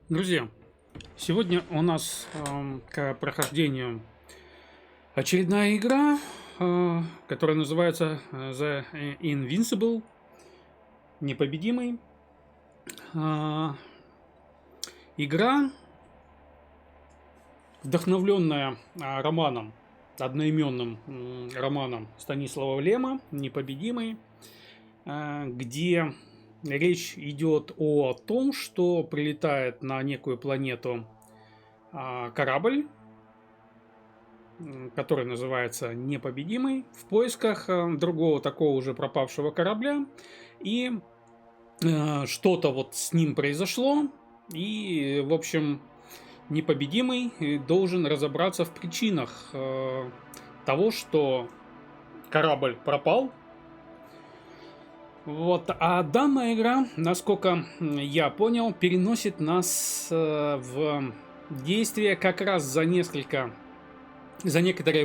Друзья, сегодня у нас к прохождению очередная игра, которая называется The Invincible, Непобедимый. Игра, вдохновленная романом, одноименным романом Станислава Лема «Непобедимый», где речь идет о том, что прилетает на некую планету корабль, который называется «Непобедимый», в поисках другого такого же пропавшего корабля. И что-то вот с ним произошло. И, в общем, Непобедимый должен разобраться в причинах того, что корабль пропал. Вот. А данная игра, насколько я понял, переносит нас в действие как раз за некоторое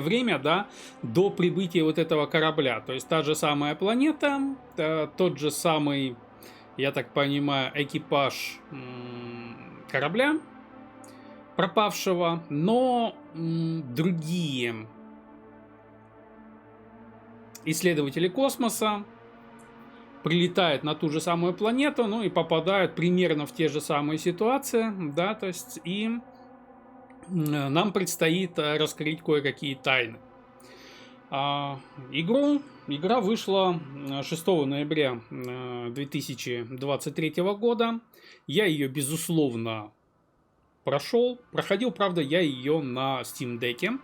время, да, до прибытия вот этого корабля. То есть та же самая планета, тот же самый, я так понимаю, экипаж корабля пропавшего, но другие исследователи космоса прилетают на ту же самую планету, ну и попадают примерно в те же самые ситуации, да, то есть и нам предстоит раскрыть кое-какие тайны. Игра вышла 6 ноября 2023 года. Я ее, безусловно, проходил, правда, я ее на Steam Deck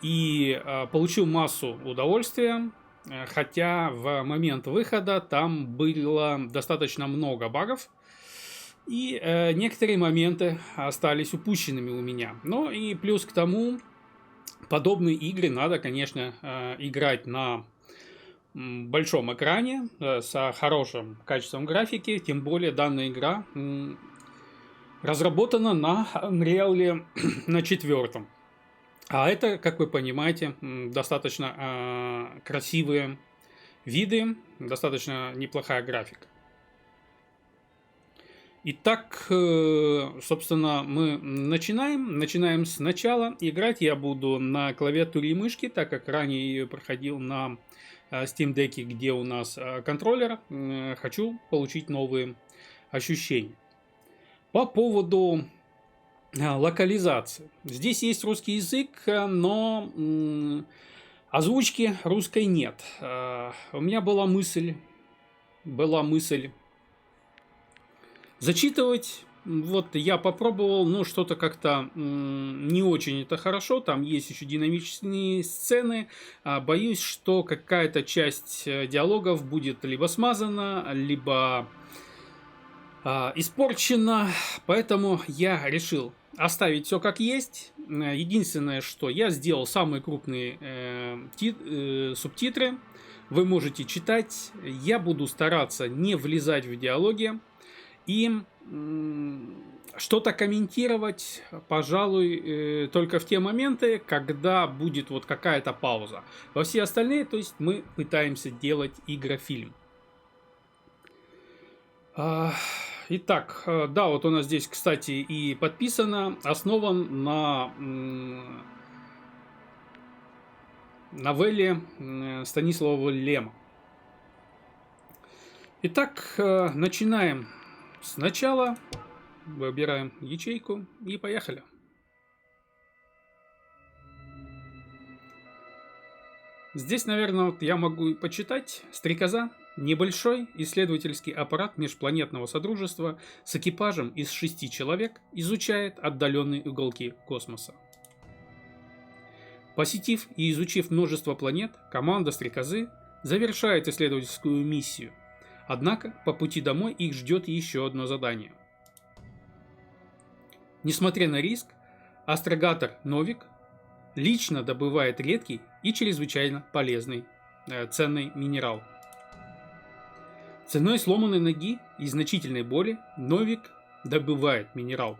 и получил массу удовольствия. Хотя в момент выхода там было достаточно много багов, и некоторые моменты остались упущенными у меня. Но и плюс к тому, подобные игры надо, конечно, играть на большом экране с хорошим качеством графики. Тем более данная игра разработана на Unreal на 4. А это, как вы понимаете, достаточно красивые виды, достаточно неплохая графика. Итак, собственно, мы начинаем сначала. Играть я буду на клавиатуре и мышке, так как ранее ее проходил на Steam Deck, где у нас контроллер. Хочу получить новые ощущения. По поводу локализации. Здесь есть русский язык, но озвучки русской нет. У меня была мысль зачитывать. Вот я попробовал, но что-то как-то не очень это хорошо. Там есть еще динамичные сцены. Боюсь, что какая-то часть диалогов будет либо смазана, либо испорчена. Поэтому я решил оставить все как есть. Единственное, что я сделал самые крупные субтитры. Вы можете читать. Я буду стараться не влезать в диалоги. И что-то комментировать, пожалуй, только в те моменты, когда будет вот какая-то пауза. Во все остальные, то есть мы пытаемся делать игрофильм. Итак, да, вот у нас здесь, кстати, и подписано, основан на новелле Станислава Лема. Итак, начинаем сначала, выбираем ячейку и поехали. Здесь, наверное, вот я могу почитать. Стрекоза. Небольшой исследовательский аппарат межпланетного содружества с экипажем из 6 человек изучает отдаленные уголки космоса. Посетив и изучив множество планет, команда Стрекозы завершает исследовательскую миссию. Однако по пути домой их ждет еще одно задание. Несмотря на риск, астрогатор Новик лично добывает редкий и чрезвычайно полезный ценный минерал. Ценой сломанной ноги и значительной боли Новик добывает минерал.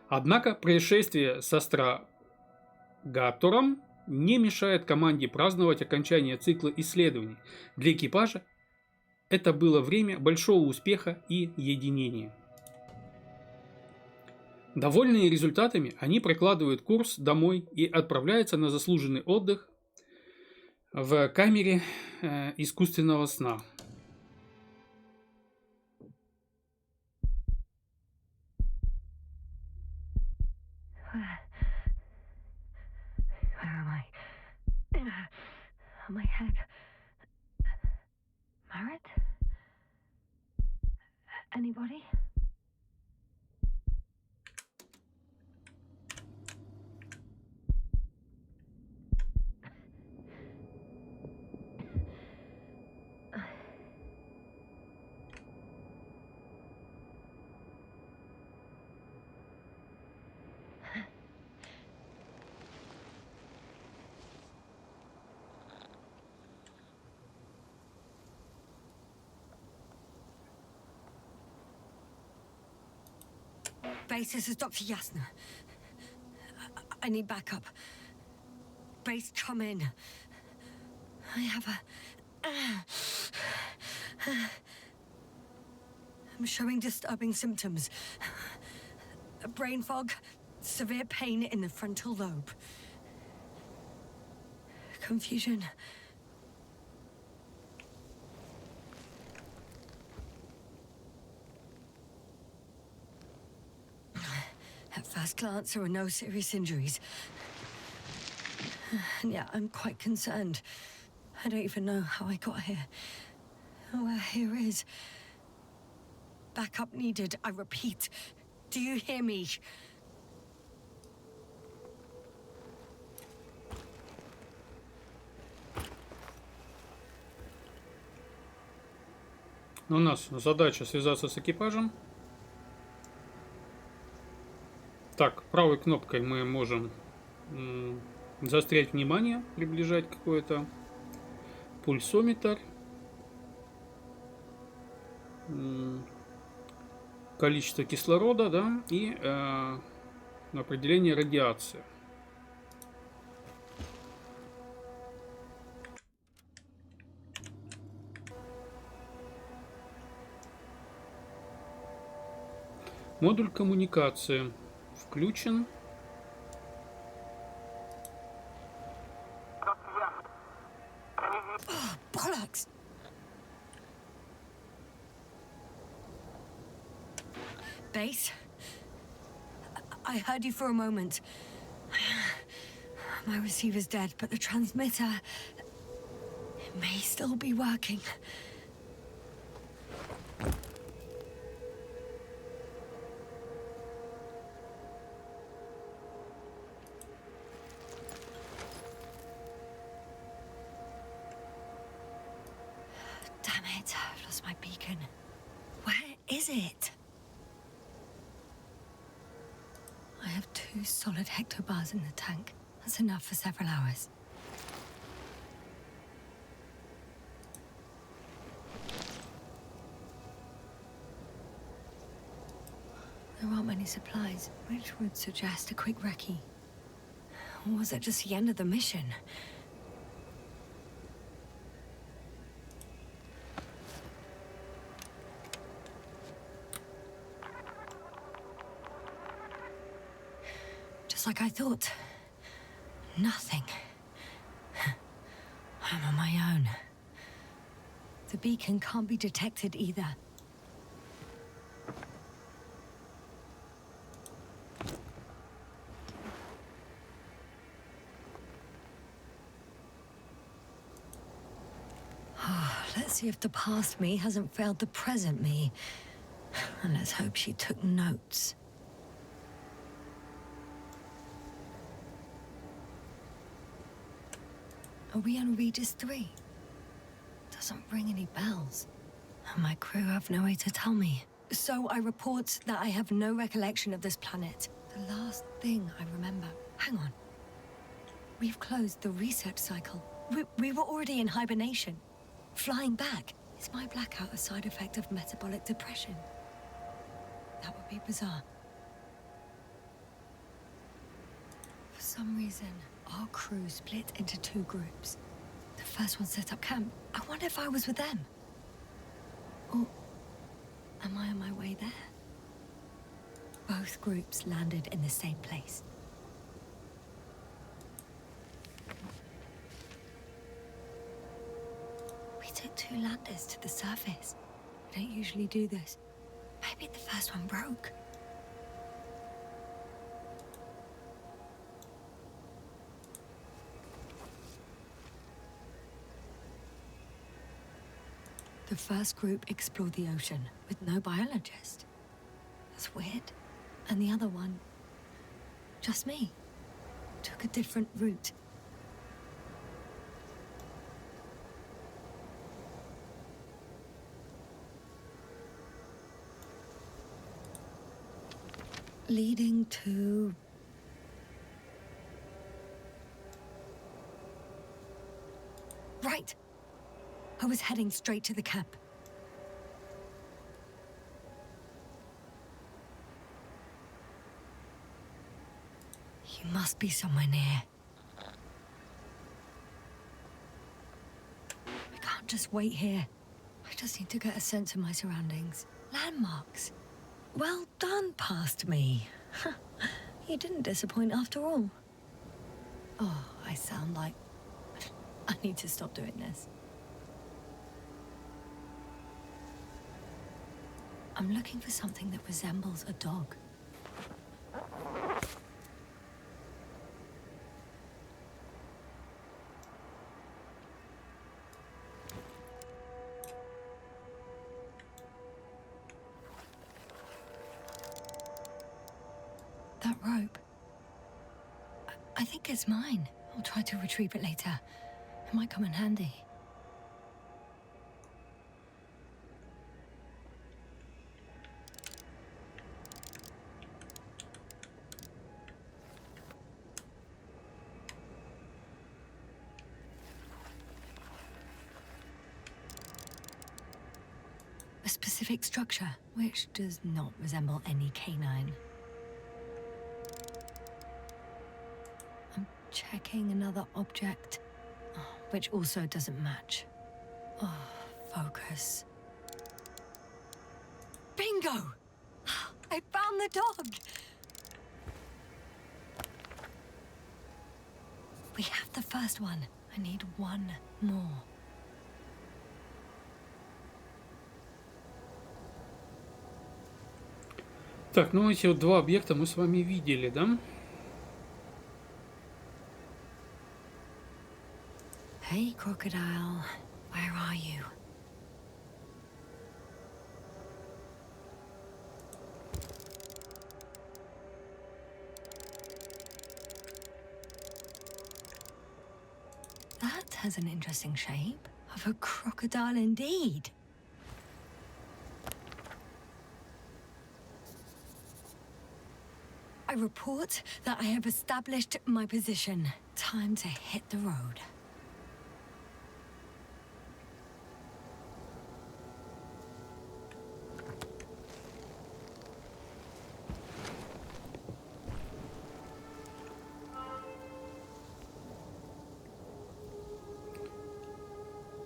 Однако происшествие с астрогатором не мешает команде праздновать окончание цикла исследований. Для экипажа это было время большого успеха и единения. Довольные результатами, они прокладывают курс домой и отправляются на заслуженный отдых в камере искусственного сна. Where am I? My head. Marriott? Anybody? Base, this is Dr. Yasna. I need backup. Base, come in. I have I'm showing disturbing symptoms. Brain fog, severe pain in the frontal lobe. Confusion. At first glance, there were no serious injuries. And yet, I'm quite concerned. I don't even know how I got here. Where here is. Backup needed, I repeat. Do you hear me? У нас задача связаться с экипажем. Так, правой кнопкой мы можем заострять внимание, приближать какой-то пульсометр, количество кислорода, да, и определение радиации. Модуль коммуникации включен. Bollocks! Base? I heard you for a moment. My receiver's dead, but the transmitter... it may still be working. Damn it, I've lost my beacon. Where is it? I have 2 solid hectobars in the tank. That's enough for several hours. There aren't many supplies, which would suggest a quick recce. Or was it just the end of the mission? Just like I thought. Nothing. I'm on my own. The beacon can't be detected either. Let's see if the past me hasn't failed the present me. And let's hope she took notes. Are we on Regis 3? Doesn't ring any bells. And my crew have no way to tell me. So I report that I have no recollection of this planet. The last thing I remember... Hang on. We've closed the research cycle. We were already in hibernation. Flying back. Is my blackout a side effect of metabolic depression? That would be bizarre. For some reason, our crew split into 2 groups. The first one set up camp. I wonder if I was with them. Or am I on my way there? Both groups landed in the same place. We took 2 landers to the surface. We don't usually do this. Maybe the first one broke. The first group explored the ocean with no biologist. That's weird. And the other one, just me, took a different route. Leading to... Right! I was heading straight to the camp. You must be somewhere near. I can't just wait here. I just need to get a sense of my surroundings. Landmarks. Well done, past me. You didn't disappoint after all. Oh, I sound like... I need to stop doing this. I'm looking for something that resembles a dog. That rope. I think it's mine. I'll try to retrieve it later. It might come in handy. A specific structure, which does not resemble any canine. I'm checking another object, which also doesn't match. Oh, focus. Bingo! I found the dog! We have the first one. I need one more. Так, ну эти вот 2 объекта мы с вами видели, да? Hey, crocodile. Where are you? That has an interesting shape. Of a crocodile indeed. I report that I have established my position. Time to hit the road.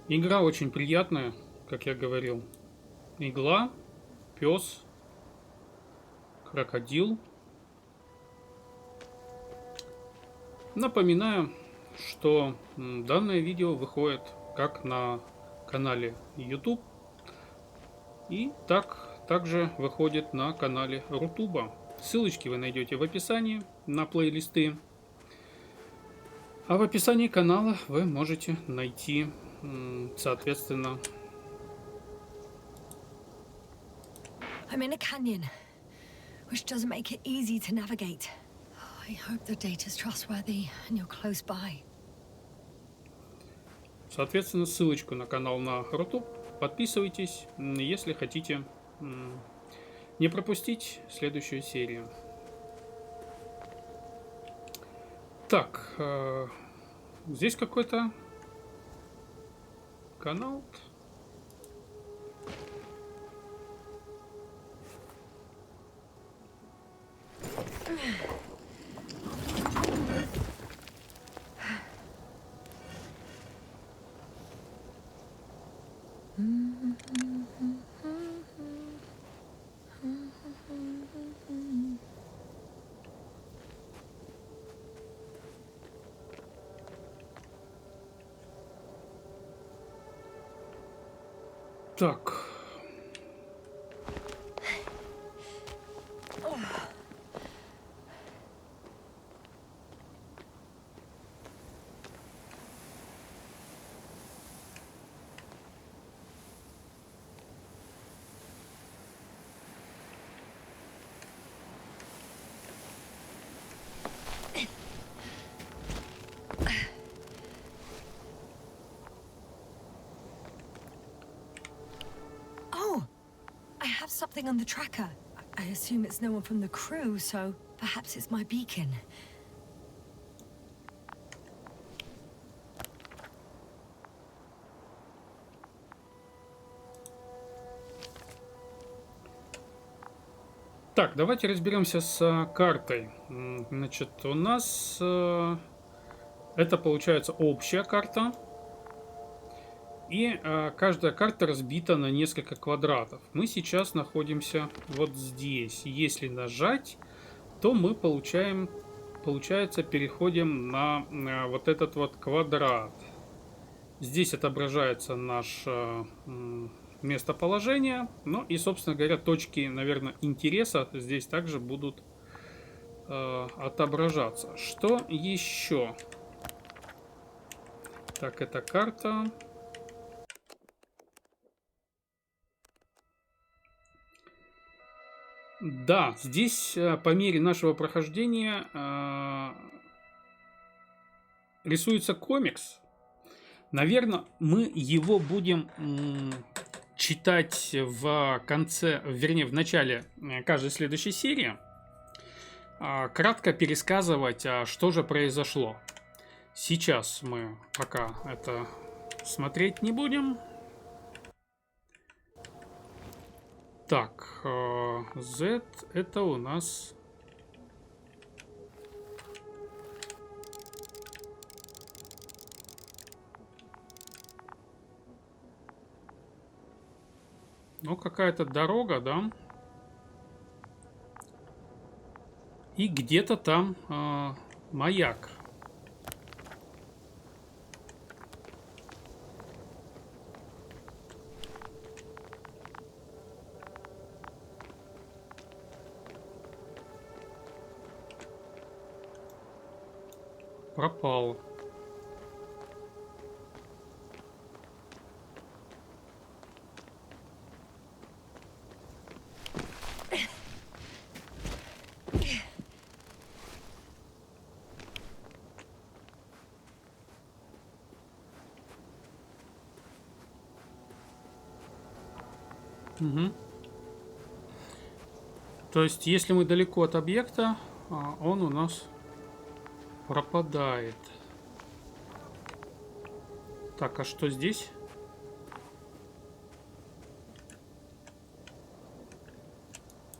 Игра очень приятная, как я говорил. Игла, пес, крокодил. Напоминаю, что данное видео выходит как на канале YouTube и также выходит на канале Рутуба. Ссылочки вы найдете в описании на плейлисты. А в описании канала вы можете найти, соответственно... I'm in a canyon, which doesn't make it easy to navigate. I hope the data's trustworthy and you're close by. Соответственно, ссылочку на канал на Рутуб. Подписывайтесь, если хотите не пропустить следующую серию. Так, здесь какой-то канал. Так. Something on the tracker. I assume it's no one from the crew, so perhaps it's my beacon. Так, давайте разберемся с картой. Значит, у нас это получается общая карта. И каждая карта разбита на несколько квадратов. Мы сейчас находимся вот здесь. Если нажать, то мы получается, переходим на вот этот вот квадрат. Здесь отображается наше местоположение. Ну и, собственно говоря, точки, наверное, интереса здесь также будут отображаться. Что еще? Так, это карта. Да, здесь по мере нашего прохождения рисуется комикс. Наверное, мы его будем читать в конце, вернее, в начале каждой следующей серии. Кратко пересказывать, что же произошло. Сейчас мы пока это смотреть не будем. Так, Z это у нас... Ну, какая-то дорога, да? И где-то там маяк. Пропал. Угу. То есть, если мы далеко от объекта, он у нас пропадает. Так, а что здесь?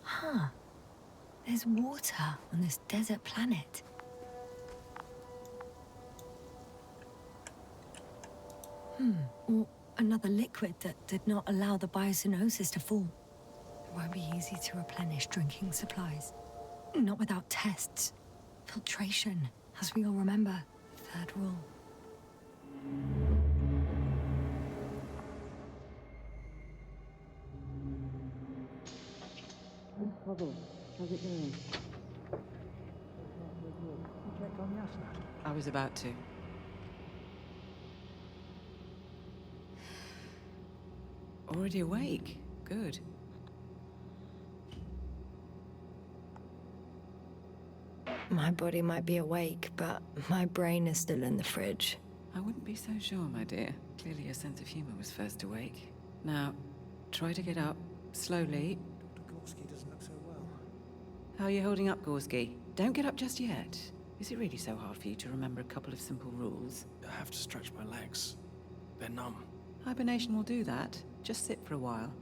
Huh. There's water on this desert planet. Or another liquid that did not allow the biocenosis to form. It won't be easy to replenish drinking supplies. Not without tests. Filtration, as we all remember. Third rule. How's it going? You checked on Yasna? I was about to. Already awake? Good. My body might be awake, but my brain is still in the fridge. I wouldn't be so sure, my dear. Clearly your sense of humor was first awake. Now, try to get up, slowly. Dr. Gorski doesn't look so well. How are you holding up, Gorski? Don't get up just yet. Is it really so hard for you to remember a couple of simple rules? I have to stretch my legs. They're numb. Hibernation will do that. Just sit for a while.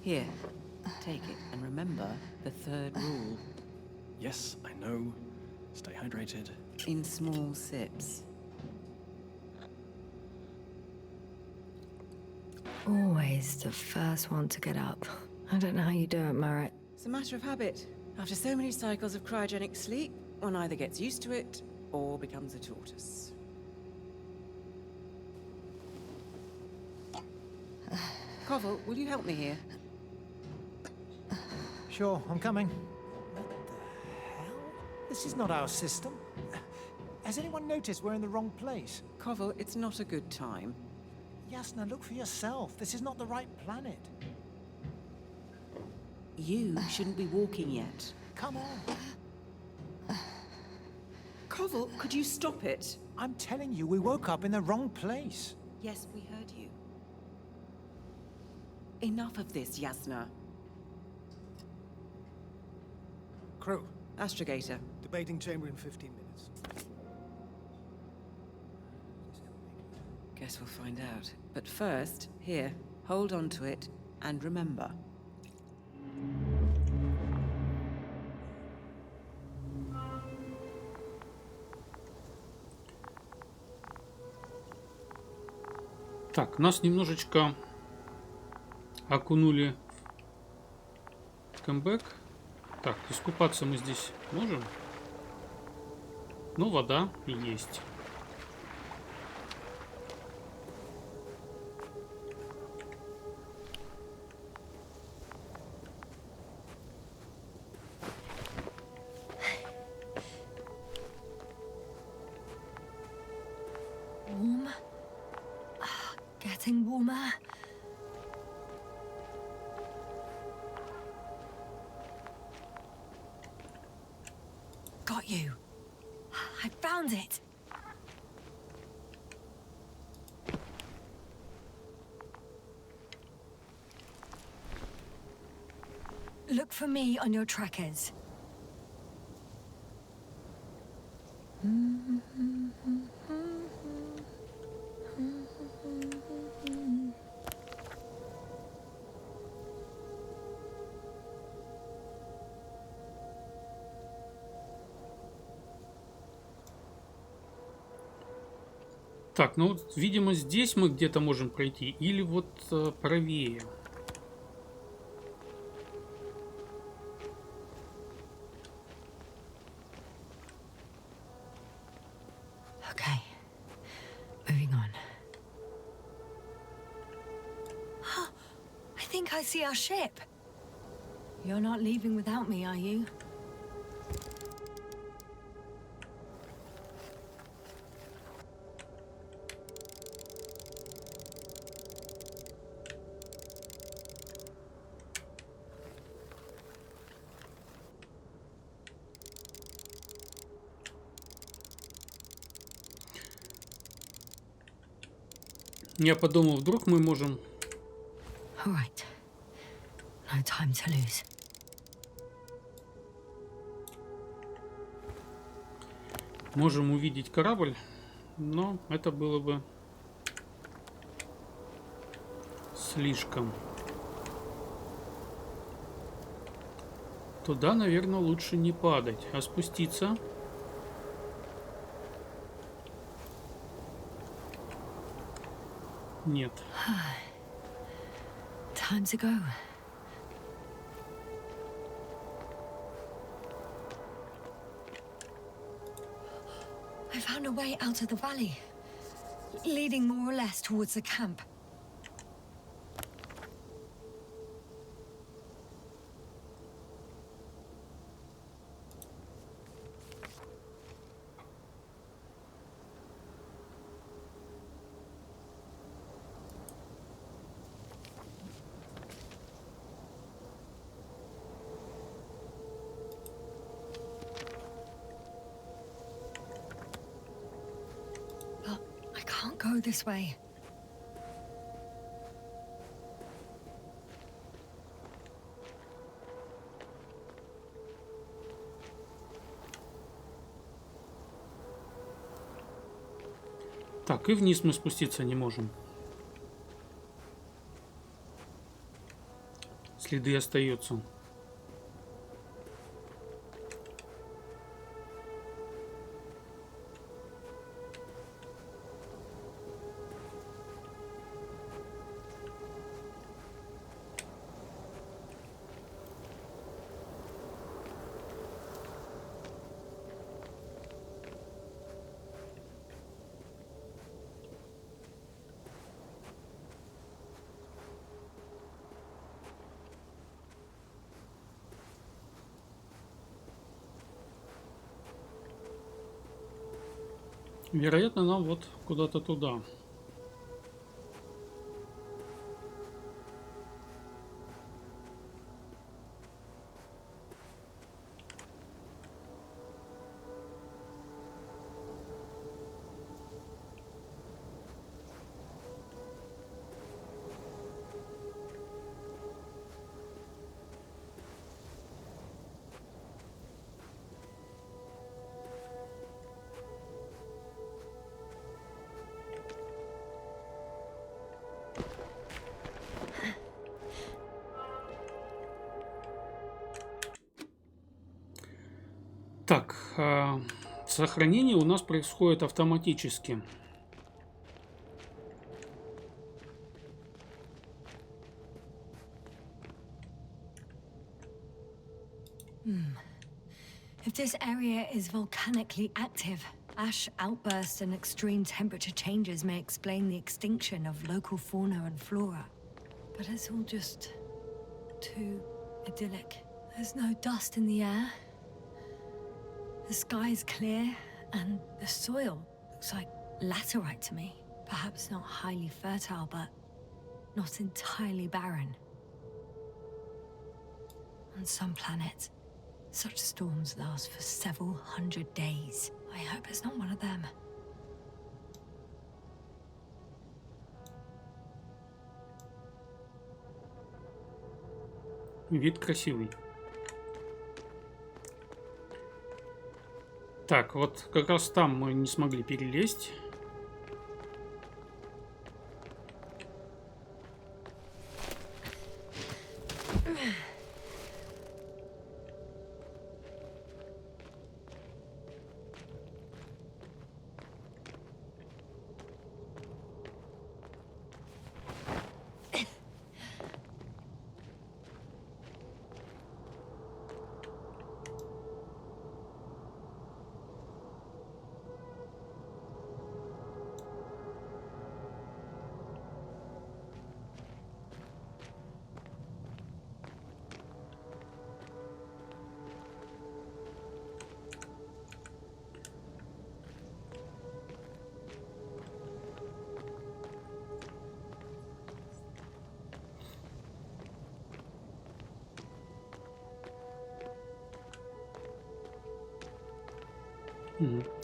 Here, take it, and remember the third rule. Yes, I know. Stay hydrated. In small sips. Always the first one to get up. I don't know how you do it, Merritt. It's a matter of habit. After so many cycles of cryogenic sleep, one either gets used to it or becomes a tortoise. Koval, will you help me here? Sure, I'm coming. What the hell? This is not our system. Has anyone noticed we're in the wrong place? Koval, it's not a good time. Yasna, look for yourself. This is not the right planet. You shouldn't be walking yet. Come on. Koval, could you stop it? I'm telling you, we woke up in the wrong place. Yes, we heard you. Enough of this, Yasna. Crew, Astrogator. debating chamber in 15 minutes. Guess we'll find out. But first, here, hold on to it, and remember. Так, нас немножечко окунули в камбэк. Так, искупаться мы здесь можем? Ну, вода есть. Warm? Getting warmer. Got you. I found it. Look for me on your trackers. Так, ну вот, видимо, здесь мы где-то можем пройти. Или вот правее. Okay. Moving on. I think I see our ship. You're not leaving without me, are you? Я подумал, вдруг мы можем... All right. No time to lose. Можем увидеть корабль, но это было бы слишком. Туда, наверное, лучше не падать, а спуститься. Нет. Time to go. I found a way out of the valley, leading more or less towards the camp. Can't go this way. Так, и вниз мы спуститься не можем. Следы остаются. Вероятно, нам вот куда-то туда. Так, сохранение у нас происходит автоматически. If this area is volcanically active, ash outbursts and extreme temperature changes may explain the extinction of local fauna and flora. But it's all just too idyllic. There's no dust in the air. The sky's clear, and the soil looks like laterite to me. Perhaps not highly fertile, but not entirely barren. On some planets, such storms last for several hundred days. I hope it's not one of them. Вид красивый. Так, вот как раз там мы не смогли перелезть.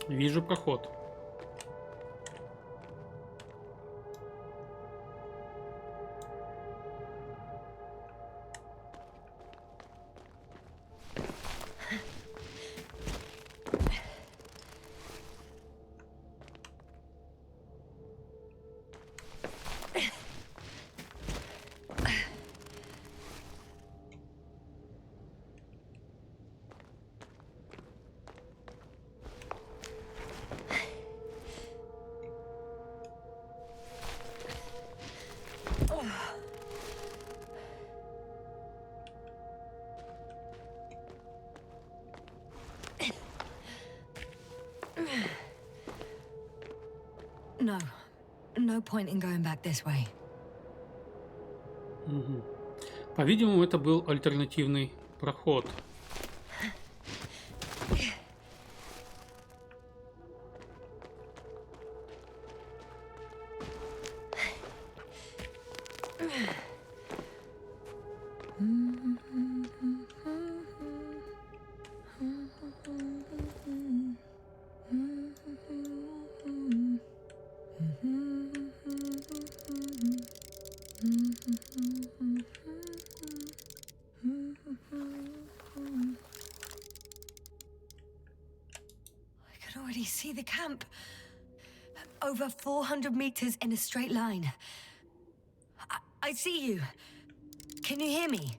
Вижу проход. No. No point in going back this way. По-видимому, это был альтернативный проход. See the camp. Over 400 meters in a straight line. I see you. Can you hear me?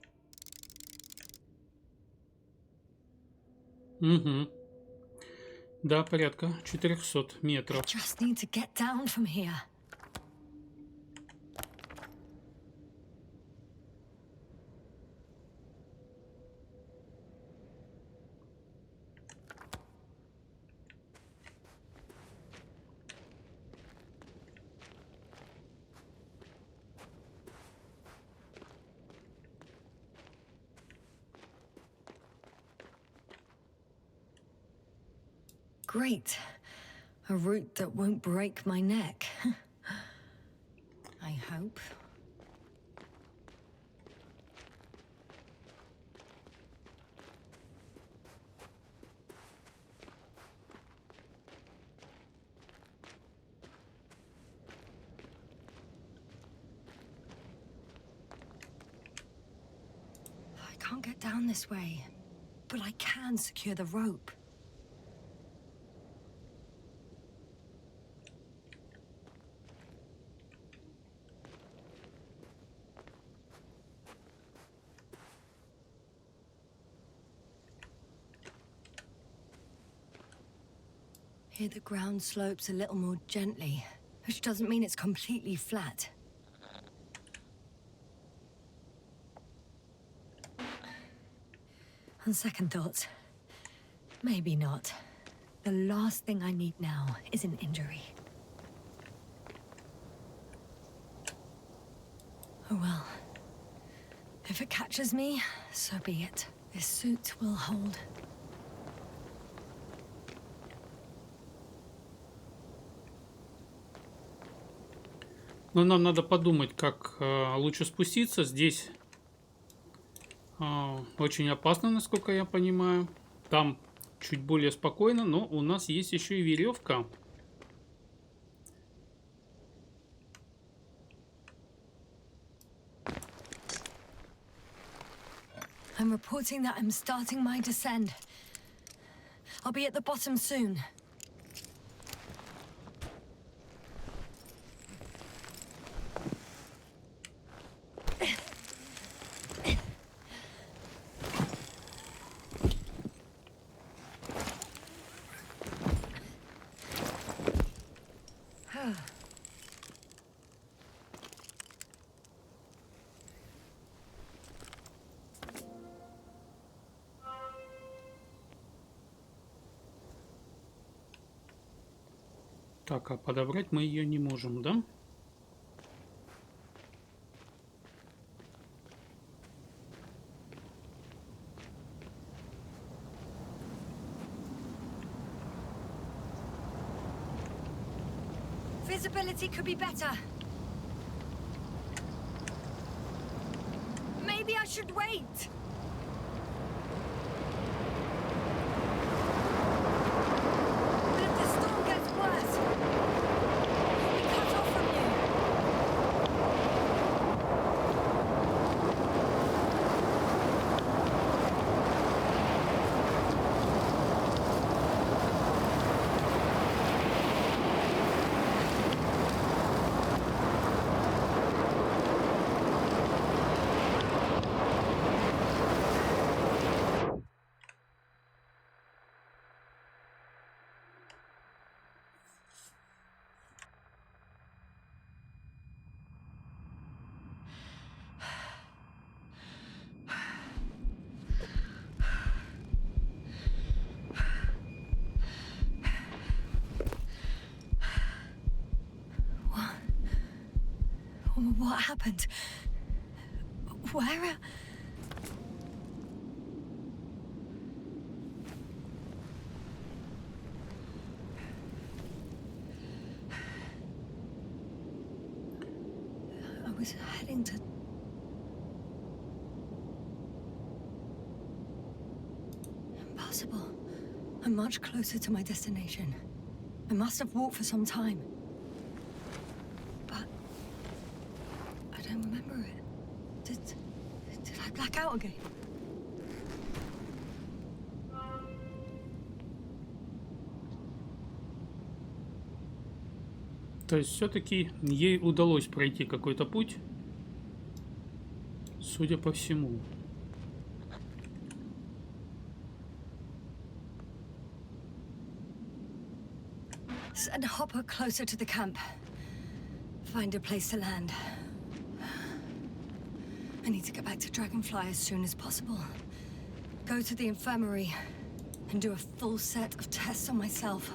Да, порядка 400 метров. I just need to get down from here. Great. A route that won't break my neck. I hope. I can't get down this way, but I can secure the rope. Here the ground slopes a little more gently, which doesn't mean it's completely flat. On second thoughts, maybe not. The last thing I need now is an injury. Oh well. If it catches me, so be it. This suit will hold. Но нам надо подумать, как лучше спуститься. Здесь очень опасно, насколько я понимаю. Там чуть более спокойно, но у нас есть еще и веревка. I'm reporting that I'm starting my descent. I'll be at the bottom soon. Так, а подобрать мы ее не можем, да? Visibility could be better. Maybe I should wait. But if the storm gets worse, I'll be cut off from you. What happened? Where? I was heading to... Impossible. I'm much closer to my destination. I must have walked for some time. But I don't remember it. Did I black out again? То есть все-таки ей удалось пройти какой-то путь, судя по всему. Send Hopper closer to the camp. Find a place to land. I need to get back to Dragonfly as soon as possible. Go to the infirmary and do a full set of tests on myself.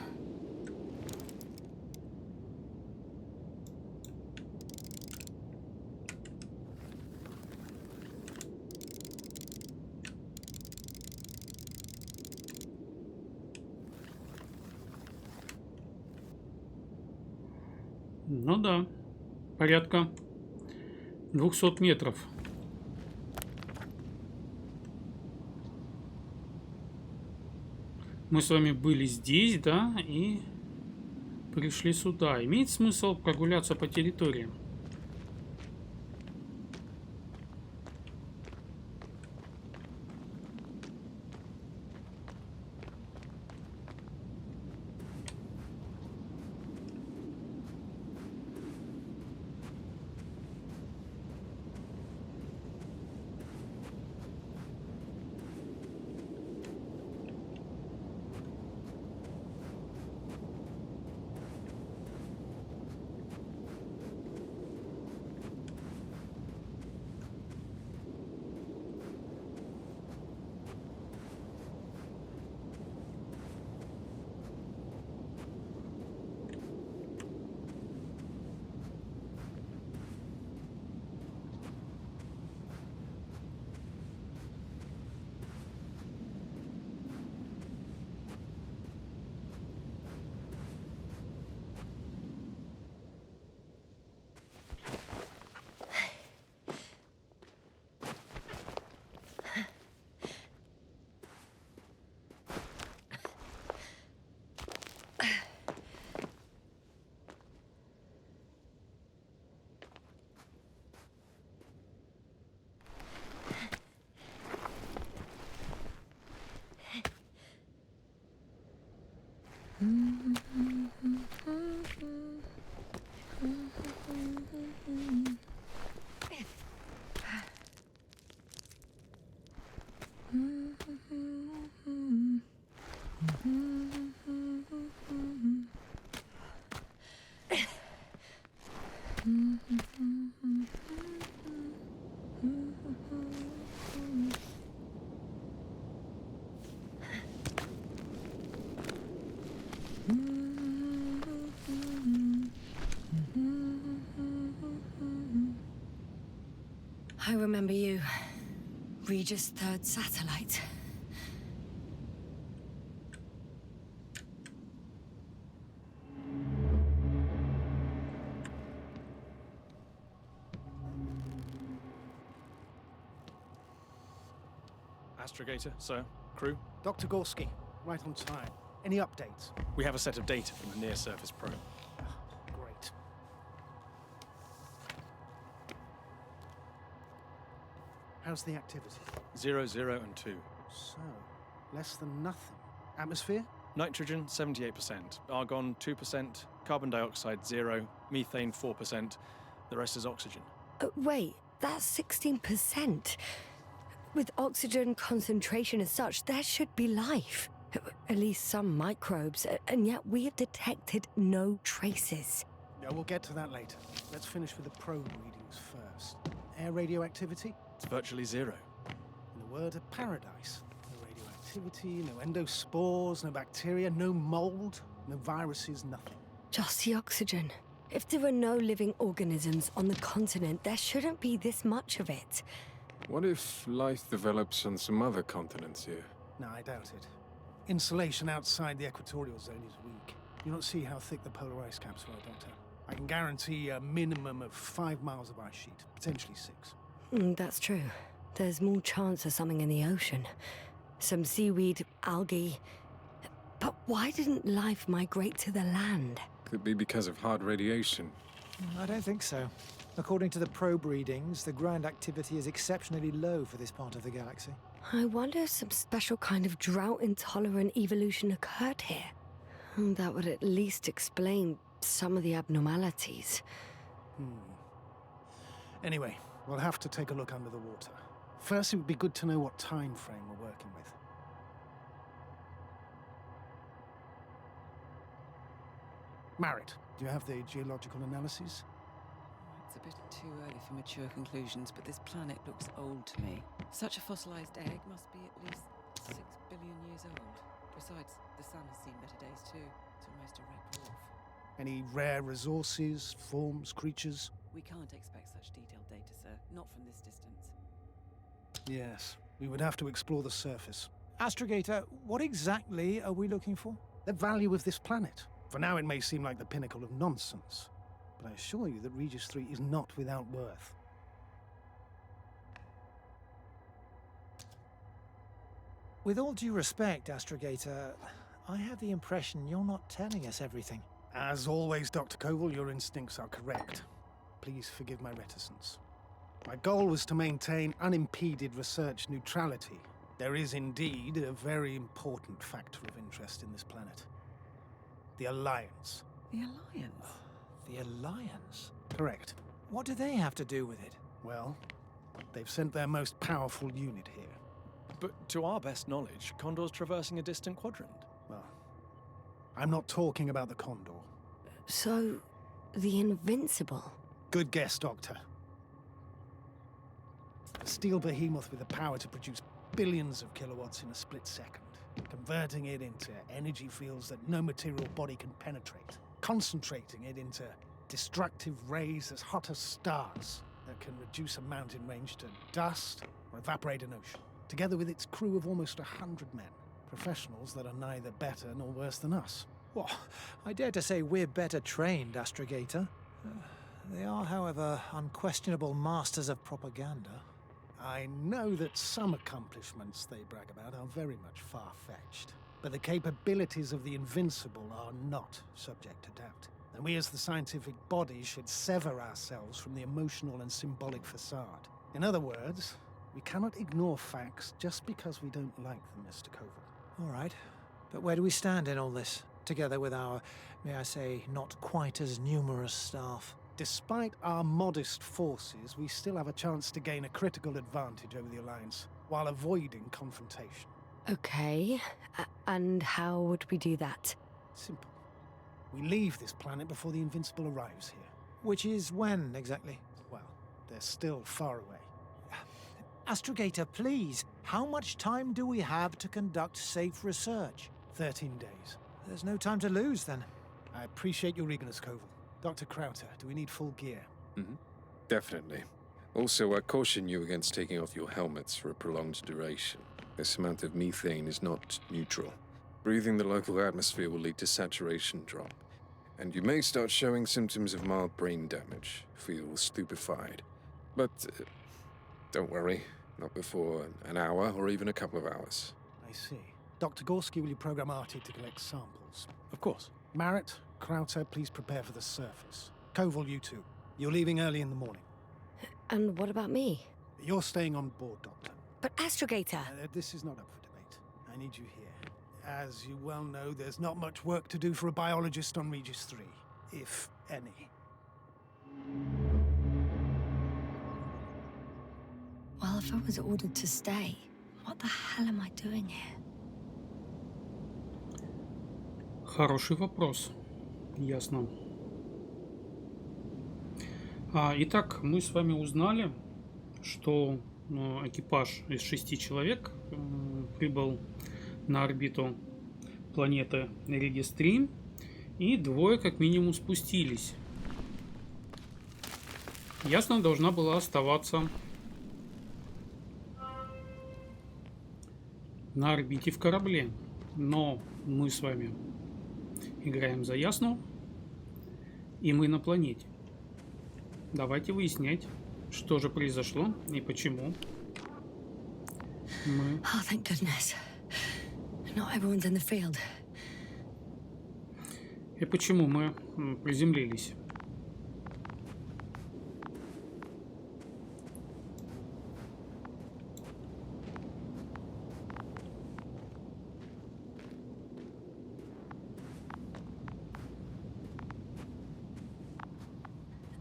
Ну да, порядка 200 метров. Мы с вами были здесь, да, и пришли сюда. Имеет смысл прогуляться по территории. I remember you. Regis' third satellite. Astrogator, sir. Crew. Dr. Gorski, right on time. Any updates? We have a set of data from the near-surface probe. Great. How's the activity? 0, 0, and 2. So, less than nothing. Atmosphere? Nitrogen, 78%. Argon, 2%. Carbon dioxide, 0. Methane, 4%. The rest is oxygen. Wait, that's 16%. With oxygen concentration as such, there should be life. At least some microbes, and yet we have detected no traces. Yeah, we'll get to that later. Let's finish with the probe readings first. Air radioactivity? It's virtually 0. In a word, a paradise. No radioactivity, no endospores, no bacteria, no mold, no viruses, nothing. Just the oxygen. If there are no living organisms on the continent, there shouldn't be this much of it. What if life develops on some other continents here? No, I doubt it. Insulation outside the equatorial zone is weak. You don't see how thick the polar ice caps are, Doctor. I can guarantee a minimum of 5 miles of ice sheet, potentially 6. That's true. There's more chance of something in the ocean. Some seaweed, algae. But why didn't life migrate to the land? Could be because of hard radiation. I don't think so. According to the probe readings, the ground activity is exceptionally low for this part of the galaxy. I wonder if some special kind of drought-intolerant evolution occurred here. That would at least explain some of the abnormalities. Anyway, we'll have to take a look under the water. First, it would be good to know what time frame we're working with. Marriott, do you have the geological analyses? It's a bit too early for mature conclusions, but this planet looks old to me. Such a fossilized egg must be at least 6 billion years old. Besides, the sun has seen better days too. It's almost a red dwarf. Any rare resources, forms, creatures? We can't expect such detailed data, sir. Not from this distance. Yes, we would have to explore the surface. Astrogator, what exactly are we looking for? The value of this planet. For now, it may seem like the pinnacle of nonsense. but I assure you that Regis 3 is not without worth. With all due respect, Astrogator, I have the impression you're not telling us everything. As always, Dr. Koval, your instincts are correct. Please forgive my reticence. My goal was to maintain unimpeded research neutrality. There is indeed a very important factor of interest in this planet. The Alliance. The Alliance? The Alliance? Correct. What do they have to do with it? Well, they've sent their most powerful unit here. But to our best knowledge, Condor's traversing a distant quadrant. Well, I'm not talking about the Condor. So, the Invincible? Good guess, Doctor. A steel behemoth with the power to produce billions of kilowatts in a split second, converting it into energy fields that no material body can penetrate, concentrating it into destructive rays as hot as stars that can reduce a mountain range to dust or evaporate an ocean, together with its crew of almost 100 men, professionals that are neither better nor worse than us. Well, I dare to say we're better trained, Astrogator. They are, however, unquestionable masters of propaganda. I know that some accomplishments they brag about are very much far-fetched, but the capabilities of the Invincible are not subject to doubt. And we as the scientific body should sever ourselves from the emotional and symbolic facade. In other words, we cannot ignore facts just because we don't like them, Mr. Koval. All right, but where do we stand in all this, together with our, may I say, not quite as numerous staff? Despite our modest forces, we still have a chance to gain a critical advantage over the Alliance, while avoiding confrontation. Okay, and how would we do that? Simple. We leave this planet before the Invincible arrives here. Which is when, exactly? Well, they're still far away. Astrogator, please, how much time do we have to conduct safe research? 13 days. There's no time to lose, then. I appreciate your eagerness, Koval. Dr. Krauter, do we need full gear? Definitely. Also, I caution you against taking off your helmets for a prolonged duration. This amount of methane is not neutral. Breathing the local atmosphere will lead to saturation drop, and you may start showing symptoms of mild brain damage, feel stupefied. But don't worry, not before an hour or even a couple of hours. I see. Dr. Gorski, will you program Artie to collect samples? Of course. Marrett, Krauter, please prepare for the surface. Koval, you too. You're leaving early in the morning. And what about me? You're staying on board, Doctor. But Astrogator! This is not up for debate. I need you here. As you well know, there's not much work to do for a biologist on Regis 3, if any. Well, if I was ordered to stay, what the hell am I doing here? Хороший вопрос. Ясно. Итак, мы с вами узнали, что экипаж из 6 человек прибыл на орбиту планеты Regis 3, и 2 как минимум спустились. Ясно, должна была оставаться на орбите в корабле, но мы с вами играем за Ясну, и мы на планете. Давайте выяснять, что же произошло и почему мы... Oh, thank goodness. Not everyone's in the field. И почему мы приземлились.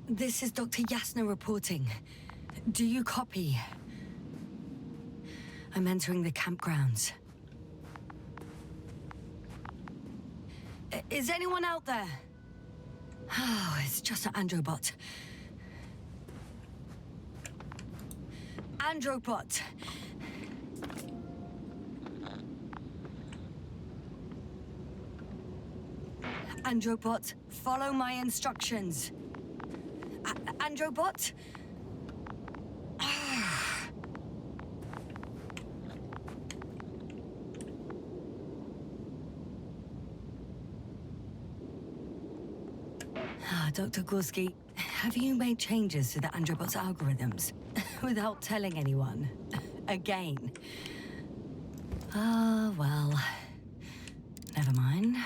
This is Dr. Yasna reporting. Do you copy? I'm entering the campgrounds. Is anyone out there? Oh, it's just an Androbot. Androbot! Androbot, follow my instructions. Androbot? Dr. Gorski, have you made changes to the Androbot's algorithms without telling anyone? Again? Well, never mind.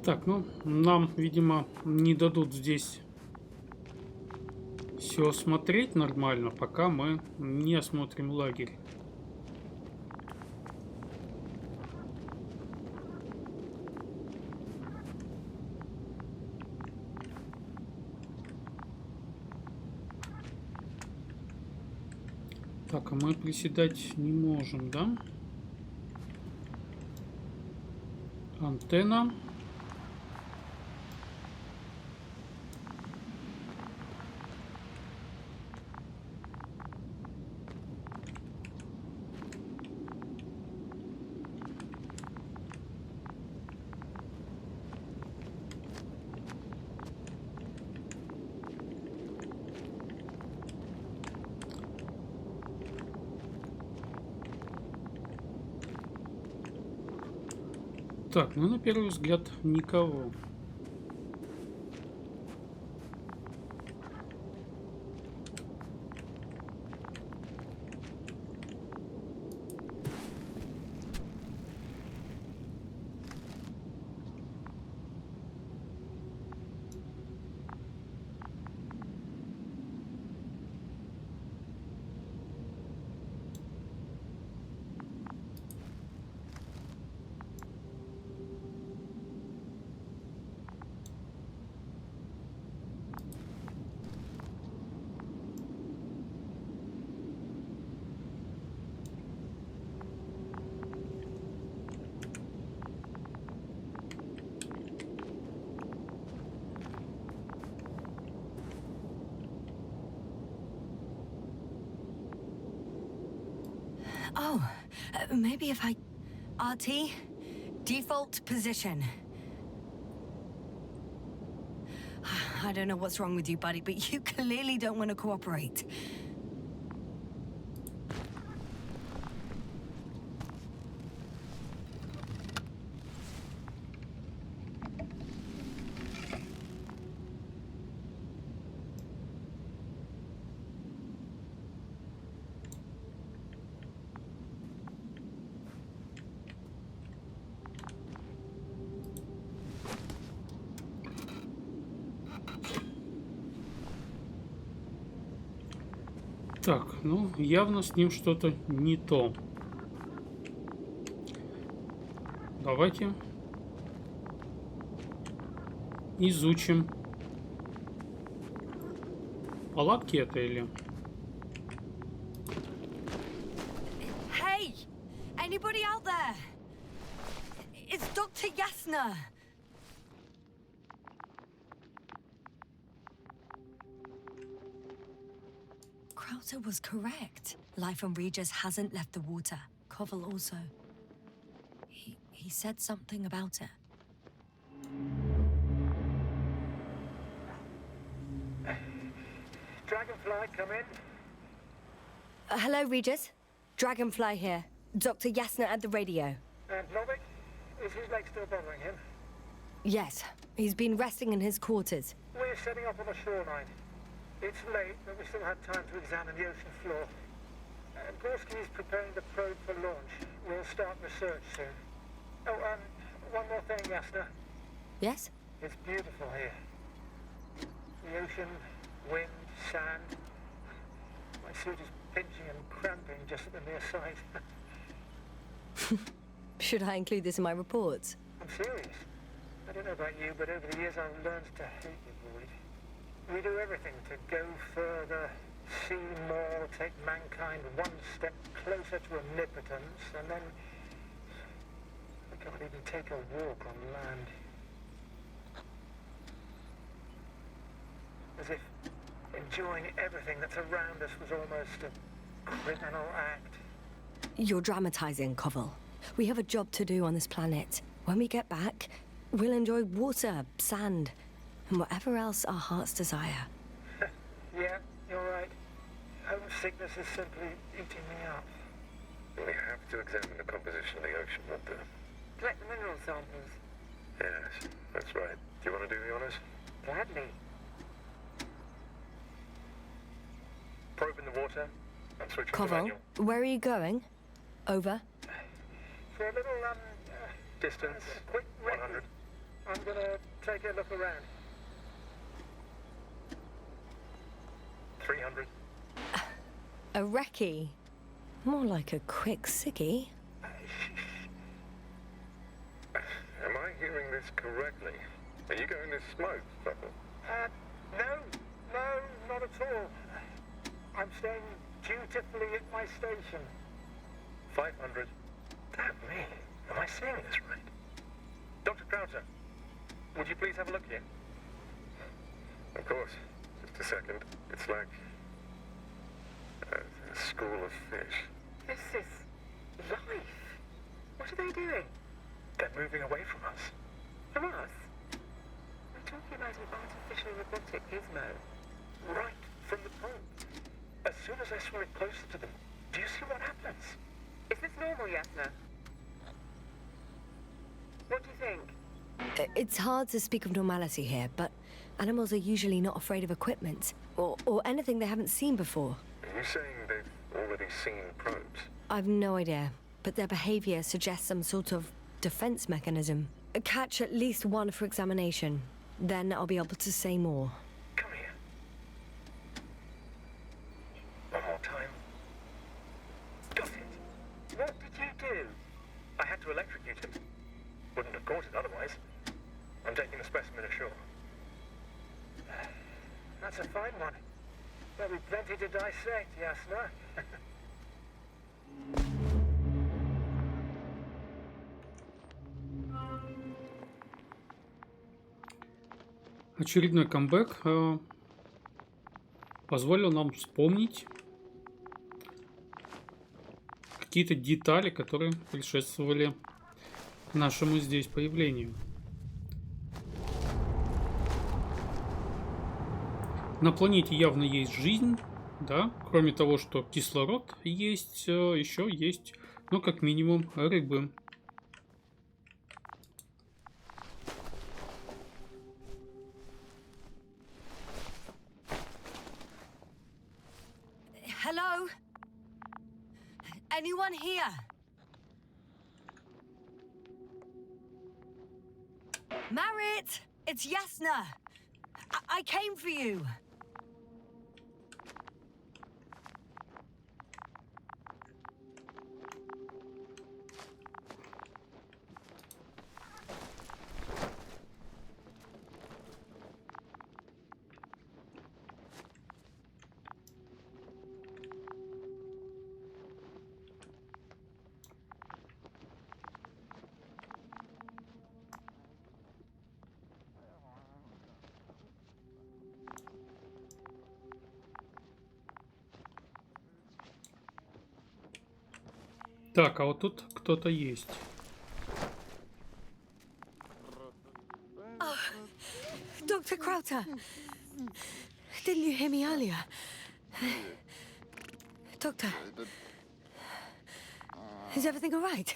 Так, ну, нам, видимо, не дадут здесь все осмотреть нормально, пока мы не осмотрим лагерь. Так, а мы приседать не можем, да? Антенна. Так, ну на первый взгляд никого. Oh, maybe if I... RT? Default position. I don't know what's wrong with you, buddy, but you clearly don't want to cooperate. Так, ну, явно с ним что-то не то. Давайте изучим. Палатки это или... Hey! Anybody out there? It's Dr. Yasna! Krauta was correct. Life on Regis hasn't left the water. Koval also. He said something about it. Dragonfly, come in. Hello, Regis. Dragonfly here. Dr. Yasna at the radio. And Novik? Is his leg still bothering him? Yes, he's been resting in his quarters. We're setting up on the shoreline. It's late, but we still have time to examine the ocean floor. Gorski is preparing the probe for launch. We'll start research soon. Oh, one more thing, Yasna. Yes? It's beautiful here. The ocean, wind, sand. My suit is pinching and cramping just at the mere sight. Should I include this in my reports? I'm serious. I don't know about you, but over the years I've learned to hate the void. We do everything to go further, see more, take mankind one step closer to omnipotence, and then Can't even take a walk on land. As if enjoying everything that's around us was almost a criminal act. You're dramatizing, Koval. We have a job to do on this planet. When we get back, we'll enjoy water, sand, and whatever else our hearts desire. Yeah, you're right. Homesickness is simply eating me up. We have to examine the composition of the ocean, not the... Collect the mineral samples. Yes, that's right. Do you want to do the honors? Gladly. Probe in the water and switch on the Koval, manual. where are you going? Over. For a little, Distance, quick 100. I'm gonna take a look around. 300. A recce. More like a quick ciggy. Am I hearing this correctly? Are you going to smoke, Papa? No, not at all. I'm staying dutifully at my station. 500. Damn me. Am I seeing this right? Dr. Krauta, would you please have a look here? Of course. Just a second. It's like a school of fish. This is life. What are they doing? They're moving away from us. From us? We're talking about an artificial robotic gizmo. Right from the probe. As soon as I swim it closer to them, do you see what happens? Is this normal, Yasna? What do you think? It's hard to speak of normality here, but animals are usually not afraid of equipment or anything they haven't seen before. Are you saying they've already seen probes? I've no idea, but their behavior suggests some sort of defense mechanism. Catch at least one for examination, then I'll be able to say more. Come here. One more time. Got it. What did you do? I had to electrocute him. Wouldn't have caught it otherwise. I'm taking the specimen ashore. That's a fine one. There'll be plenty to dissect, Yasna. Очередной камбэк позволил нам вспомнить какие-то детали, которые предшествовали нашему здесь появлению. На планете явно есть жизнь, да, кроме того, что кислород есть, еще есть, ну, как минимум, рыбы. Hello? Anyone here? Marit! It's Yasna! I came for you! Так, а вот тут кто-то есть. Dr. Krauta! Didn't you hear me earlier? Doctor? Is everything all right?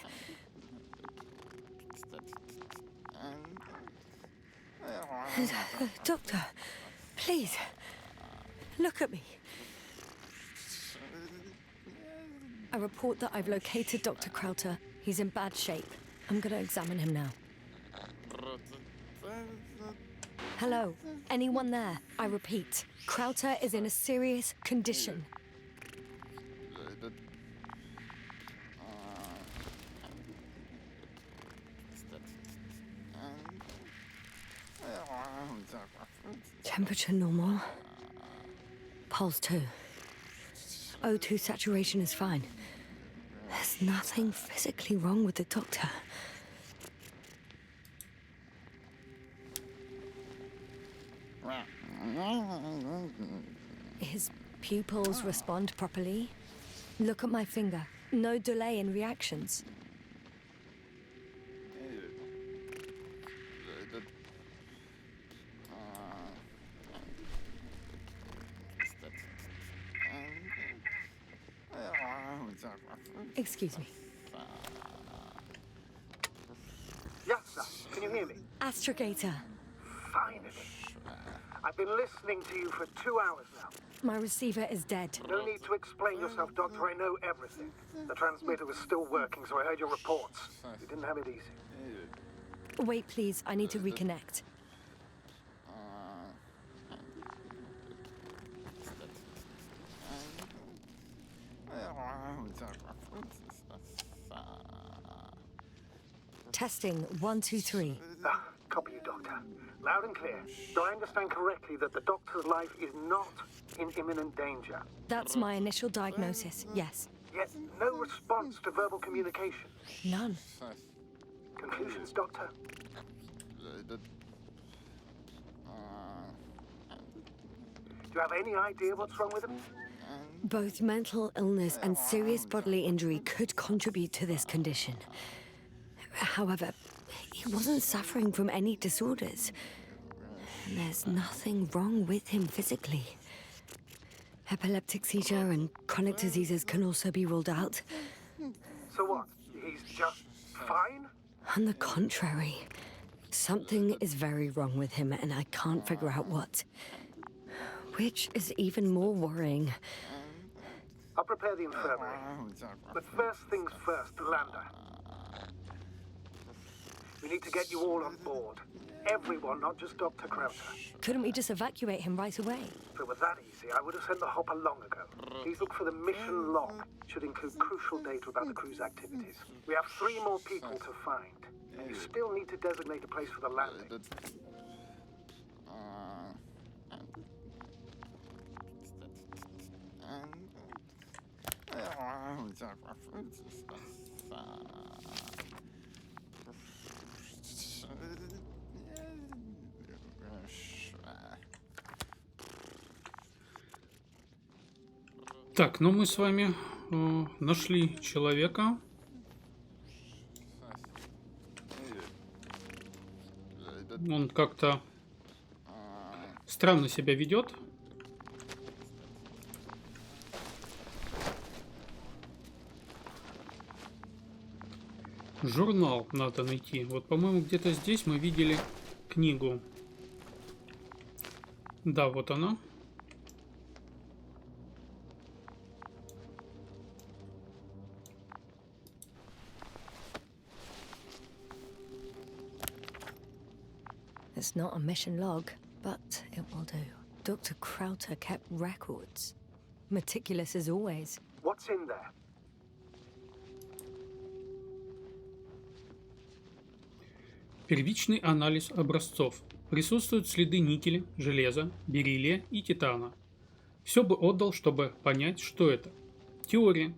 Doctor, please, look at me. I report that I've located Dr. Krauta. He's in bad shape. I'm gonna examine him now. Hello? Anyone there? I repeat, Krauta is in a serious condition. Temperature normal. Pulse 2. O2 saturation is fine. There's nothing physically wrong with the doctor. His pupils respond properly. Look at my finger. No delay in reactions. Excuse me. Yes, sir. Can you hear me? Astrogator. Finally. I've been listening to you for 2 hours now. My receiver is dead. No need to explain yourself, Doctor. I know everything. The transmitter was still working, so I heard your reports. You didn't have it easy. Wait, please. I need to reconnect. Testing 1, 2, 3. Copy you, Doctor. Loud and clear. Do I understand correctly that the Doctor's life is not in imminent danger? That's my initial diagnosis, yes. Yet no response to verbal communication. None. Conclusions, Doctor? Do you have any idea what's wrong with him? Both mental illness and serious bodily injury could contribute to this condition. However, he wasn't suffering from any disorders. And there's nothing wrong with him physically. Epileptic seizure and chronic diseases can also be ruled out. So what? He's just fine? On the contrary, something is very wrong with him and I can't figure out what. Which is even more worrying. I'll prepare the infirmary. But first things first, Lander. We need to get you all on board. Everyone, not just Dr. Krauta. Couldn't we just evacuate him right away? If it were that easy, I would have sent the hopper long ago. Please look for the mission log. Should include crucial data about the crew's activities. We have 3 more people to find. And you still need to designate a place for the landing. Так, ну мы с вами нашли человека. Он как-то странно себя ведет. Журнал надо найти. Вот, по-моему, где-то здесь мы видели книгу. Да, вот она. It's not a mission log, but it will do. Dr. Krauta kept records. Meticulous as always. What's in there? Первичный анализ образцов. Присутствуют следы никеля, железа, бериллия и титана. Все бы отдал, чтобы понять, что это. Теория.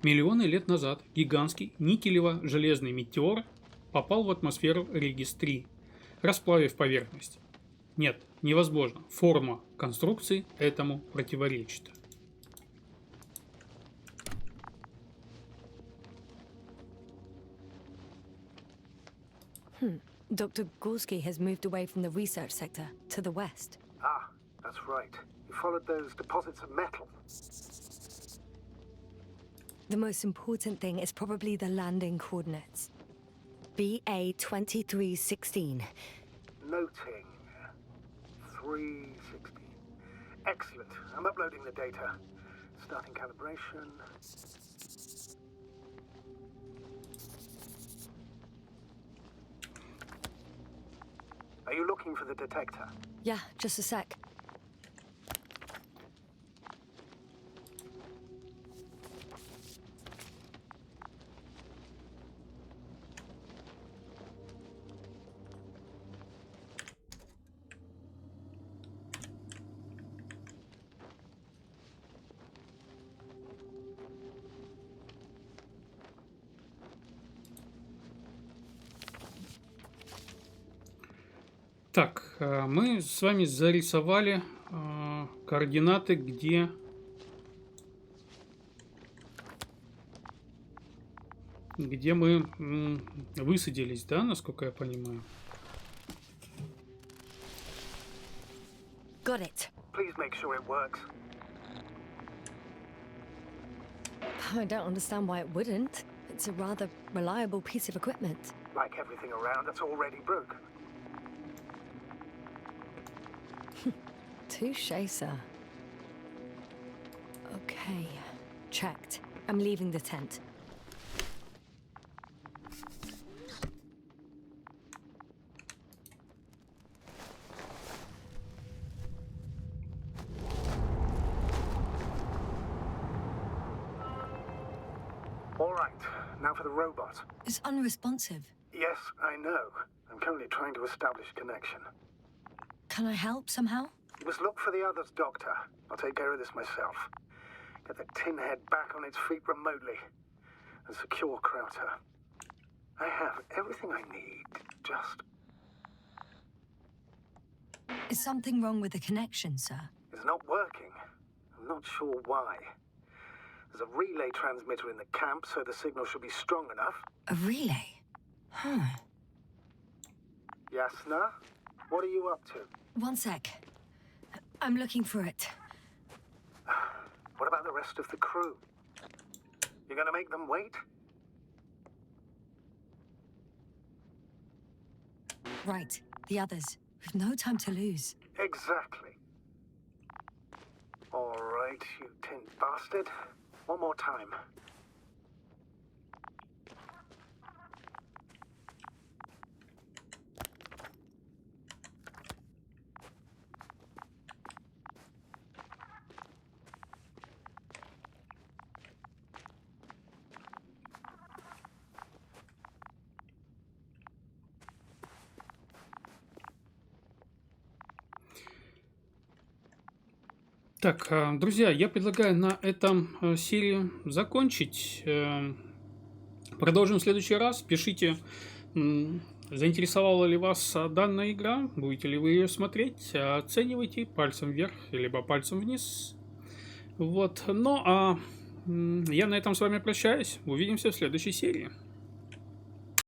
Миллионы лет назад гигантский никелево-железный метеор попал в атмосферу Регис-3, расплавив поверхность. Нет, невозможно. Форма конструкции этому противоречит. Dr. Gorski has moved away from the research sector to the west. Ah, that's right. You followed those deposits of metal. The most important thing is probably the landing coordinates. BA 2316. Noting. 316. Excellent. I'm uploading the data. Starting calibration. Are you looking for the detector? Yeah, just a sec. Так, мы с вами зарисовали координаты, где мы высадились, да, насколько я понимаю. Got it. Please make sure it works. I don't understand why it wouldn't. It's a rather reliable piece of equipment. Like everything around that's already broken. Touché, sir. Okay, checked. I'm leaving the tent. All right, now for the robot. It's unresponsive. Yes, I know. I'm currently trying to establish connection. Can I help somehow? You must look for the others, Doctor. I'll take care of this myself. Get the tin head back on its feet remotely. And secure Krauta. I have everything I need. Just... Is something wrong with the connection, sir? It's not working. I'm not sure why. There's a relay transmitter in the camp, so the signal should be strong enough. A relay? Huh. Yasna, what are you up to? One sec. I'm looking for it. What about the rest of the crew? You're gonna make them wait? Right, the others. We've no time to lose. Exactly. All right, you tin bastard. One more time. Так, друзья, я предлагаю на этом серию закончить. Продолжим в следующий раз. Пишите, заинтересовала ли вас данная игра, будете ли вы ее смотреть, оценивайте пальцем вверх, либо пальцем вниз. Вот, ну а я на этом с вами прощаюсь. Увидимся в следующей серии.